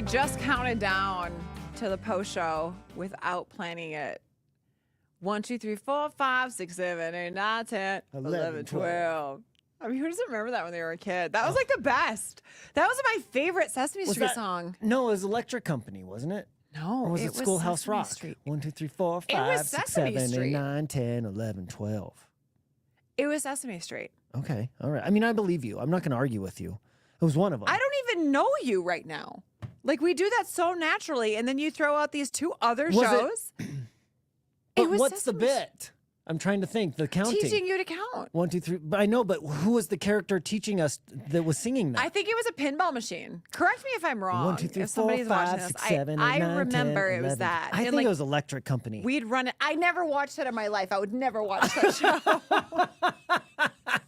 just counted down to the post show without planning it. 1, 2, 3, 4, 5, 6, 7, 8, 9, 10, 11, 12. I mean, who doesn't remember that when they were a kid? That was like the best. That was my favorite Sesame Street song. No, it was Electric Company, wasn't it? No, or was it Schoolhouse Sesame Rock? Street. 1, 2, 3, 4, 5, 6, 7, 8, 9, 10, 11, 12. It was Sesame Street. Okay, all right. I mean, I believe you. I'm not going to argue with you. It was one of them. I don't even know you right now. Like, we do that so naturally, and then you throw out these two other shows. But what's the bit? I'm trying to think. The counting. Teaching you to count. 1, 2, 3. But I know, but who was the character teaching us that was singing that? I think it was a pinball machine. Correct me if I'm wrong. 1, 2, 3, if 4, somebody's 5, watching 6, this. 7, 8, I 9, remember 10, it was 11. that. I And, think like, it was Electric Company. We'd run it. I never watched it in my life. I would never watch that show.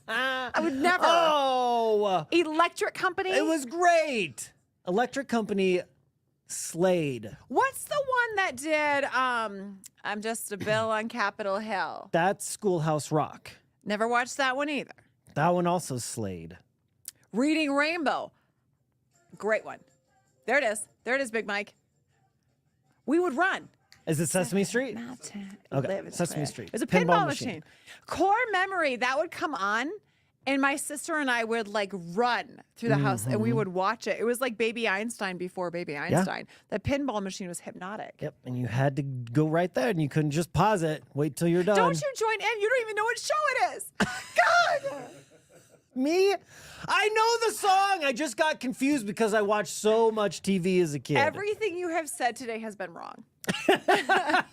I would never. Oh! Electric Company? It was great. Electric Company slayed. What's the one that did I'm Just a Bill on Capitol Hill? That's Schoolhouse Rock. Never watched that one either. That one also slayed. Reading Rainbow. Great one. There it is. There it is, Big Mike. We would run. Is it Sesame Street? Mountain, Okay, Sesame Street. It was a pinball machine. Core memory, that would come on, and my sister and I would like run through the house, and we would watch it. It was like Baby Einstein before Baby Einstein. The pinball machine was hypnotic. Yep, and you had to go right there, and you couldn't just pause it. Wait till you're done. Don't you join in. You don't even know what show it is. God! Me? I know the song. I just got confused because I watched so much TV as a kid. Everything you have said today has been wrong. I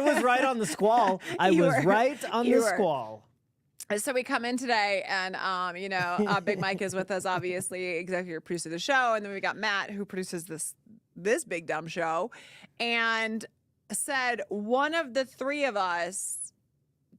was right on the squall. I was right on the squall. So we come in today, and Big Mike is with us, obviously, executive producer of the show, and then we got Matt, who produces this big dumb show, and said one of the three of us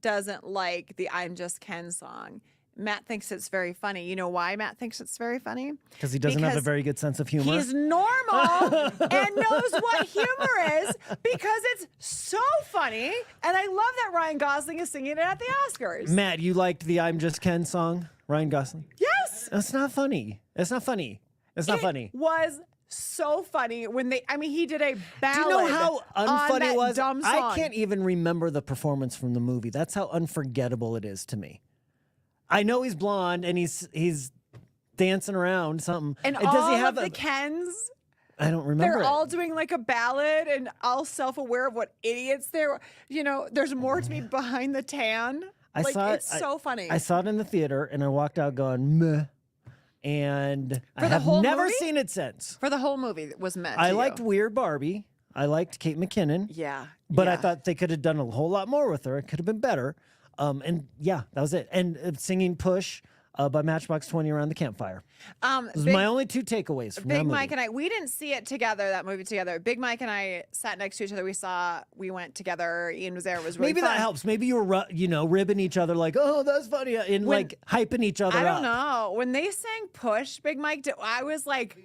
doesn't like the "I'm Just Ken" song. Matt thinks it's very funny. You know why Matt thinks it's very funny? Because he doesn't have a very good sense of humor. He's normal and knows what humor is because it's so funny. And I love that Ryan Gosling is singing it at the Oscars. Matt, you liked the "I'm Just Ken" song? Ryan Gosling? Yes. That's not funny. It's not funny. It's not funny. It was so funny when he did a ballad. Do you know how unfunny it was? Dumb song. I can't even remember the performance from the movie. That's how unforgettable it is to me. I know he's blonde and he's dancing around something. And does all he have of the Kens, I don't remember. they're all doing like a ballad and all self-aware of what idiots they're. You know, there's more to me behind the tan. It's so funny. I saw it in the theater and I walked out going, meh. And I have whole never movie? seen it since. For the whole movie, it was meant. I liked Weird Barbie. I liked Kate McKinnon. Yeah. But I thought they could have done a whole lot more with her. It could have been better. And yeah, that was it. And singing Push by Matchbox 20 around the campfire. Those are my only two takeaways from that Big movie. Mike and I, we didn't see it together, that movie together. Big Mike and I sat next to each other. We went together. Ian was there. It was really Maybe fun. that helps. Maybe you were, ribbing each other like, oh, that's funny. And like hyping each other up. I don't know. When they sang Push, Big Mike, I was like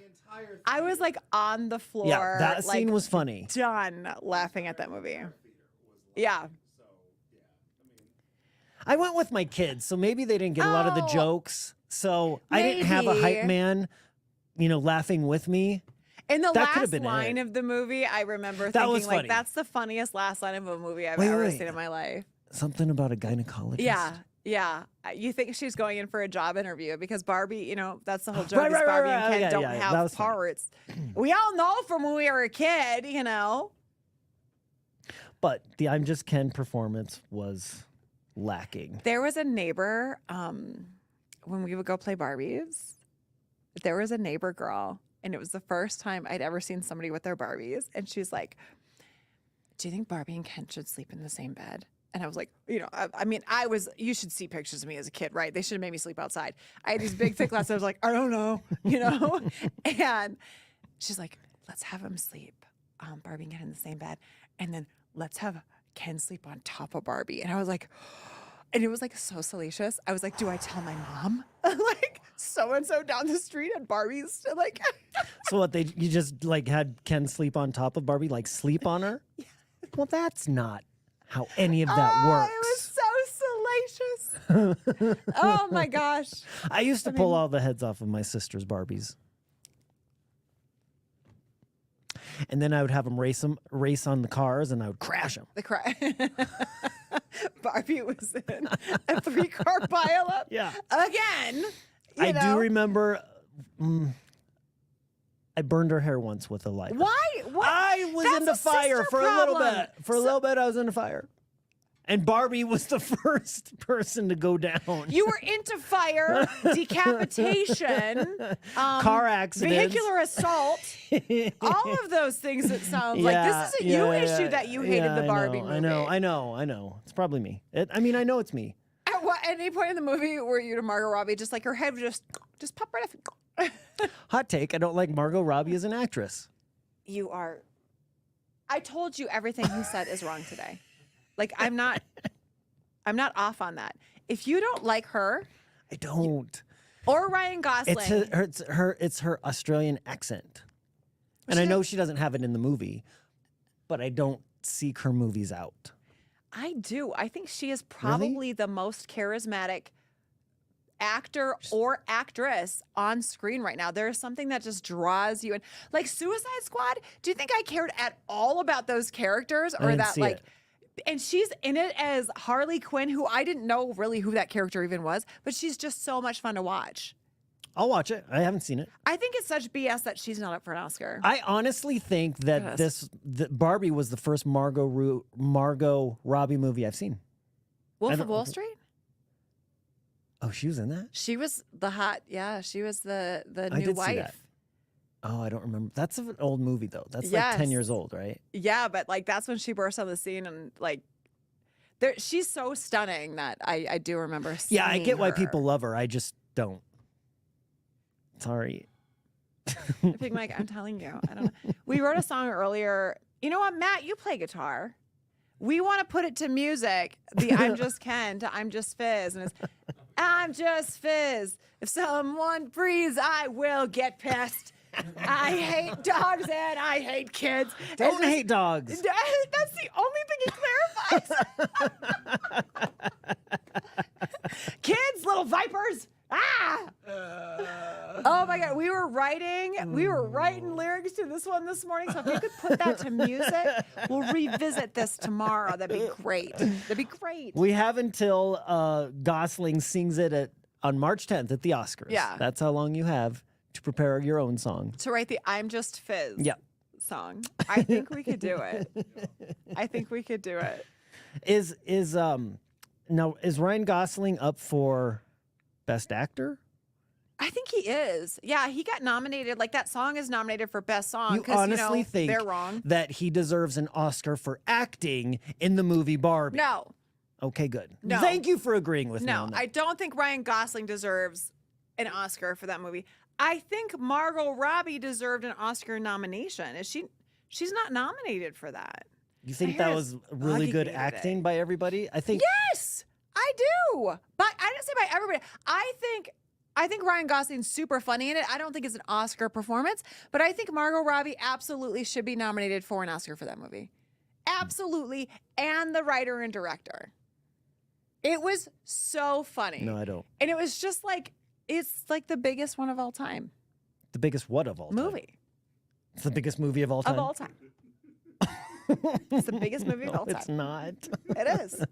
on the floor. Yeah, that scene was funny. Done laughing at that movie. Yeah. I went with my kids, so maybe they didn't get a lot of the jokes. So I didn't have a hype man, laughing with me. In the That could have last been line it. of the movie, I remember That thinking, was funny. like, that's the funniest last line of a movie I've ever seen in my life. Something about a gynecologist. Yeah. You think she's going in for a job interview because Barbie, that's the whole joke. Is Barbie and Ken don't have parts. We all know from when we were a kid, But the "I'm Just Ken" performance was lacking. There was a neighbor, when we would go play Barbies, there was a neighbor girl, and it was the first time I'd ever seen somebody with their Barbies. And she's like, do you think Barbie and Ken should sleep in the same bed? And I was like, you should see pictures of me as a kid, right? They should have made me sleep outside. I had these big, thick glasses. I was like, I don't know, And she's like, let's have them sleep, Barbie and Ken in the same bed. And then let's have Ken sleep on top of Barbie. And I was like, and it was like so salacious. I was like, do I tell my mom? Like, so-and-so down the street at Barbie's, like. So what, you just like had Ken sleep on top of Barbie, like sleep on her? Yeah. Well, that's not how any of that works. It was so salacious. Oh, my gosh. I used to pull all the heads off of my sister's Barbies. and then I would have them race on the cars, and I would crash them. Barbie was in a 3-car pileup. Yeah. Again. I do remember. I burned her hair once with a lighter. Why? What? I was That's into a fire sister for a little problem. bit. For a little bit, I was into fire. And Barbie was the first person to go down. You were into fire, decapitation, car accidents, vehicular assault, all of those things. It sounds like this is a you issue that you hated the Barbie movie. I know. It's probably me. I know it's me. At any point in the movie were you to Margot Robbie, just like her head would just pop right off? Hot take, I don't like Margot Robbie as an actress. You are. I told you everything he said is wrong today. Like I'm not off on that. If you don't like her, I don't. Or Ryan Gosling. It's her Australian accent. And I know she doesn't have it in the movie, but I don't seek her movies out. I do. I think she is probably the most charismatic actor or actress on screen right now. There is something that just draws you in. Like Suicide Squad, do you think I cared at all about those characters? Or that like and she's in it as Harley Quinn, who I didn't know really who that character even was, but she's just so much fun to watch. I'll watch it. I haven't seen it. I think it's such BS that she's not up for an Oscar. I honestly think that Barbie was the first Margot Robbie movie I've seen. Wolf of Wall Street? Oh, she was in that? She was the hot, she was the new wife. See that. Oh, I don't remember. That's an old movie, though. That's like 10 years old, right? Yeah, but like that's when she burst on the scene and like she's so stunning that I do remember seeing I get why her. people love her. I just don't. Sorry. Big Mike, I'm telling you. I don't know. We wrote a song earlier. You know what, Matt? You play guitar. We want to put it to music. The I'm Just Ken to I'm Just Fizz. And it's I'm just Fizz. If someone breathes, I will get pissed. I hate dogs and I hate kids. Don't hate dogs. That's the only thing he clarifies. Kids, little vipers. Ah! Oh my God, we were writing lyrics to this one this morning. So if you could put that to music, we'll revisit this tomorrow. That'd be great. That'd be great. We have until Gosling sings it on March 10th at the Oscars. Yeah, that's how long you have to prepare your own song. To write the I'm Just Fizz song. I think we could do it. I think we could do it. Now is Ryan Gosling up for Best Actor? I think he is. Yeah, he got nominated. Like that song is nominated for Best Song. You honestly think they're wrong that he deserves an Oscar for acting in the movie Barbie? No. Okay, good. No. Thank you for agreeing with me on that. No, I don't think Ryan Gosling deserves an Oscar for that movie. I think Margot Robbie deserved an Oscar nomination. She's not nominated for that. You think that was really good acting by everybody? I think yes, I do. But I didn't say by everybody. I think Ryan Gosling's super funny in it. I don't think it's an Oscar performance, but I think Margot Robbie absolutely should be nominated for an Oscar for that movie. Absolutely, and the writer and director. It was so funny. No, I don't. And it was just like it's like the biggest one of all time. The biggest what of all time? Movie. It's the biggest movie of all time. Of all time. It's the biggest movie of all time. It's not. It is.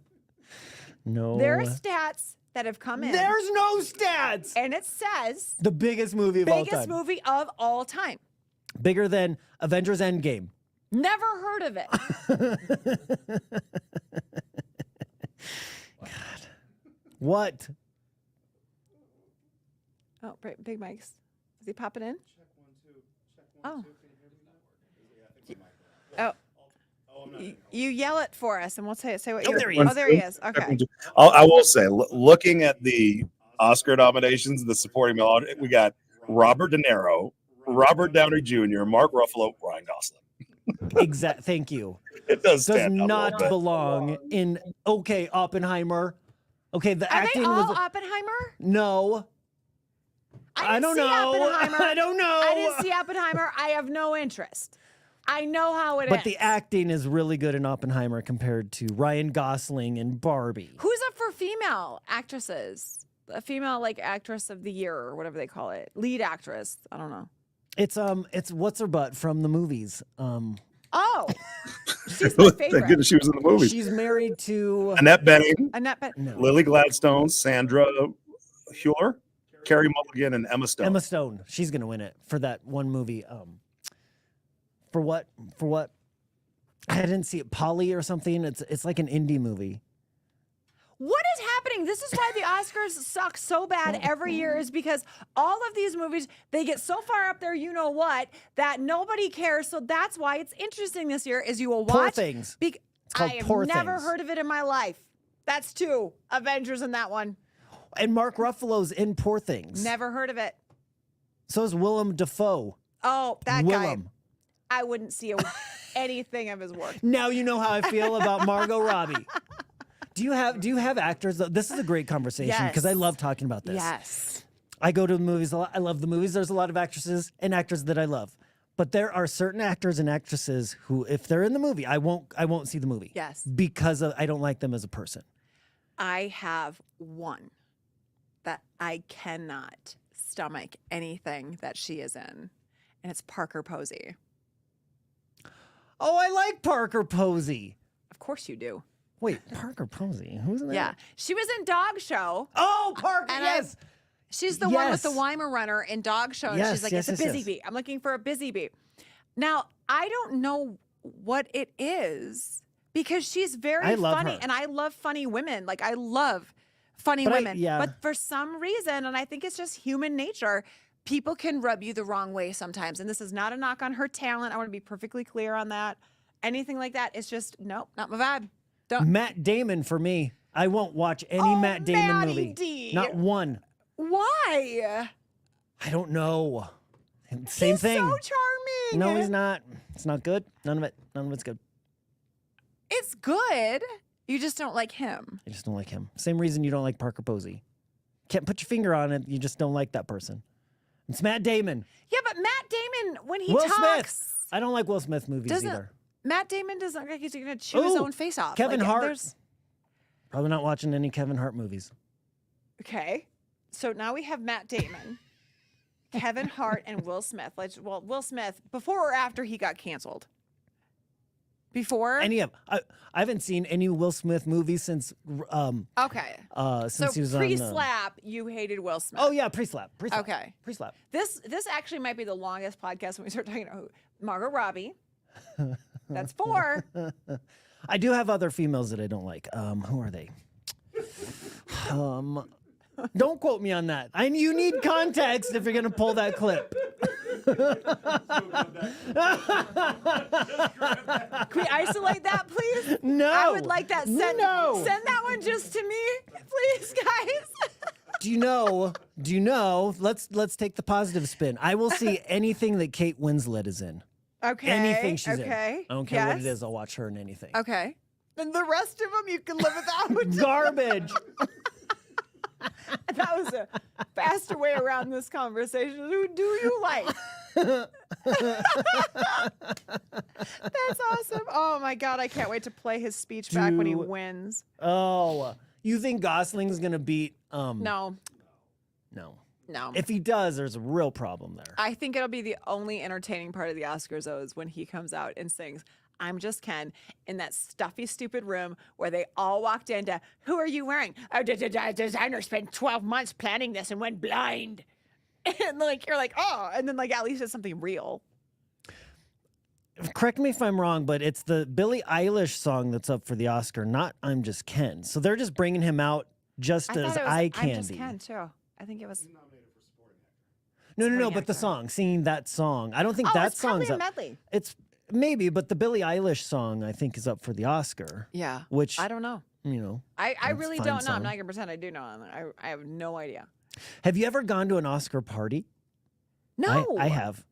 No. There are stats that have come in. There's no stats. And it says the biggest movie of all time. Biggest movie of all time. Bigger than Avengers Endgame. Never heard of it. God. What? Oh, Big Mike's. Is he popping in? Check 1, 2. Check 1, 2. Can you hear me? Oh. You yell it for us, and we'll say what you're. There he is. Oh, there he is. Okay. I will say, looking at the Oscar nominations, the supporting male, we got Robert De Niro, Robert Downey Jr., Mark Ruffalo, Ryan Gosling. Exactly. Thank you. It does not belong in. Okay, Oppenheimer. Okay, the Are acting they all was Oppenheimer? No. I don't know. Oppenheimer. I don't know. I didn't see Oppenheimer. I have no interest. I know how it is. But the acting is really good in Oppenheimer compared to Ryan Gosling and Barbie. Who's up for female actresses? A female like actress of the year or whatever they call it. Lead actress. I don't know. It's what's her butt from the movies. Oh, she's my Thank favorite. goodness she was in the movie. She's married to Annette Bening, Annette no. Lily Gladstone, Sandra Hüller, Carrie Mulligan, and Emma Stone. Emma Stone. She's gonna win it for that one movie. For what? I didn't see it. Polly or something. It's like an indie movie. What is happening? This is why the Oscars suck so bad every year, is because all of these movies, they get so far up there, you know what, that nobody cares. So that's why it's interesting this year is you will watch. Poor Things. It's called I have Poor never Things. heard of it in my life. That's 2 Avengers in that one. And Mark Ruffalo's in Poor Things. Never heard of it. So is Willem Dafoe. Oh, that Willem. guy. I wouldn't see anything of his work. Now you know how I feel about Margot Robbie. Do you have actors? This is a great conversation because I love talking about this. Yes. I go to the movies a lot. I love the movies. There's a lot of actresses and actors that I love. But there are certain actors and actresses who, if they're in the movie, I won't see the movie. Yes. Because I don't like them as a person. I have one that I cannot stomach anything that she is in, and it's Parker Posey. Oh, I like Parker Posey. Of course you do. Wait, Parker Posey? Who's in that? Yeah. She was in Dog Show. Oh, Parker, And yes. She's the one with the Yes. Weimar runner in Dog Show. And Yes, she's like, yes, it's a yes, busy yes. bee. I'm looking for a busy bee. Now, I don't know what it is because she's very I love funny. her. And I love funny women. Like, I love funny But women. yeah. But for some reason, and I think it's just human nature, people can rub you the wrong way sometimes. And this is not a knock on her talent. I want to be perfectly clear on that. Anything like that, it's just, nope, not my vibe. Don't. Matt Damon for me. I won't watch any Oh, Matt Damon Matty movie. D. Not one. Why? I don't know. Same He's thing. so charming. No, he's not. It's not good. None of it's good. It's good. You just don't like him. I just don't like him. Same reason you don't like Parker Posey. Can't put your finger on it. You just don't like that person. It's Matt Damon. Yeah, but Matt Damon, when he Will talks, Smith. I don't like Will Smith movies either. Matt Damon doesn't look like he's going to chew his Ooh, own face off. Kevin Like, Hart. there's- Probably not watching any Kevin Hart movies. Okay. So now we have Matt Damon, Kevin Hart, and Will Smith. Well, Will Smith, before or after he got canceled? Before? Any of I haven't seen any Will Smith movies since Okay. since he was So on. pre-slap, you hated Will Smith. Oh yeah, pre-slap. Okay. Pre-slap. This actually might be the longest podcast when we start talking about Margot Robbie. That's 4. I do have other females that I don't like. Who are they? Don't quote me on that. You need context if you're gonna pull that clip. Can we isolate that, please? No. I would like that. Send that one just to me, please, guys. Do you know? Let's take the positive spin. I will see anything that Kate Winslet is in. Okay. Anything she's in. Okay. I don't care what it Yes. is. I'll watch her in anything. Okay. And the rest of them you can live without. Garbage. That was a faster way around this conversation. Who do you like? That's awesome. Oh my God. I can't wait to play his speech back when he Do- wins. Oh, you think Gosling's gonna beat? No. No. No. If he does, there's a real problem there. I think it'll be the only entertaining part of the Oscars, though, is when he comes out and sings I'm Just Ken in that stuffy, stupid room where they all walked into, who are you wearing? Oh, designer spent 12 months planning this and went blind. And like, you're like, oh, and then like, at least it's something real. Correct me if I'm wrong, but it's the Billie Eilish song that's up for the Oscar, not I'm Just Ken. So they're just bringing him out just I as thought it was eye I'm candy. Just Ken, too. I think it was. No, supporting but the actor. song, singing that song. I don't think Oh, that it's probably song's a up. medley. It's maybe, but the Billie Eilish song I think is up for the Oscar. Yeah. Which I don't know. you know. I That's really a fine don't know. I'm song. not going to pretend I do know. I have no idea. Have you ever gone to an Oscar party? No. I have.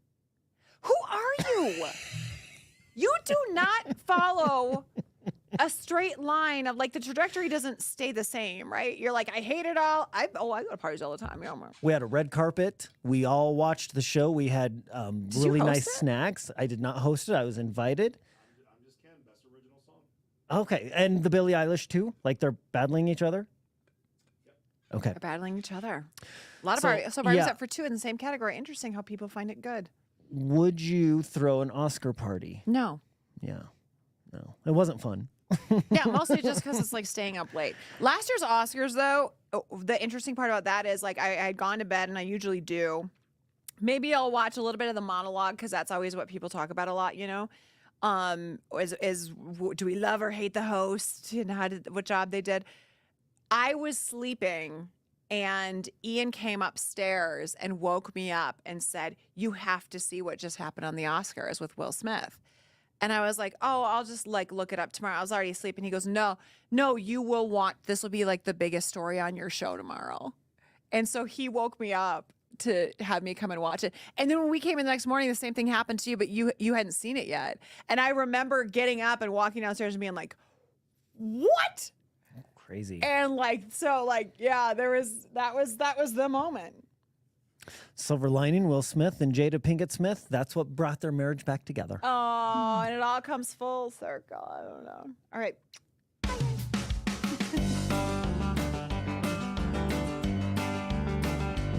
Who are you? You do not follow a straight line of like the trajectory doesn't stay the same, right? You're like, I hate it all. I go to parties all the time. Yeah, We had a red carpet. We all watched the show. We had you really host nice it? snacks. I did not host it. I was invited. Okay, and the Billie Eilish too? Like they're battling each other? Okay. They're battling each other. A lot of So, parties. So parties yeah. up for 2 in the same category. Interesting how people find it good. Would you throw an Oscar party? No. Yeah. No. It wasn't fun. Yeah, mostly just because it's like staying up late. Last year's Oscars, though, the interesting part about that is like I had gone to bed, and I usually do. Maybe I'll watch a little bit of the monologue because that's always what people talk about a lot, you know. Do we love or hate the host and what job they did? I was sleeping, and Ian came upstairs and woke me up and said, "You have to see what just happened on the Oscars with Will Smith." And I was like, "Oh, I'll just like look it up tomorrow." I was already asleep, and he goes, "No, you will want this. Will be like the biggest story on your show tomorrow." And so he woke me up to have me come and watch it. And then when we came in the next morning, the same thing happened to you, but you hadn't seen it yet. And I remember getting up and walking downstairs and being like, "What?" Crazy. And like, so like, yeah, that was the moment. Silver lining, Will Smith and Jada Pinkett Smith, that's what brought their marriage back together. Oh, and it all comes full circle. I don't know. All right.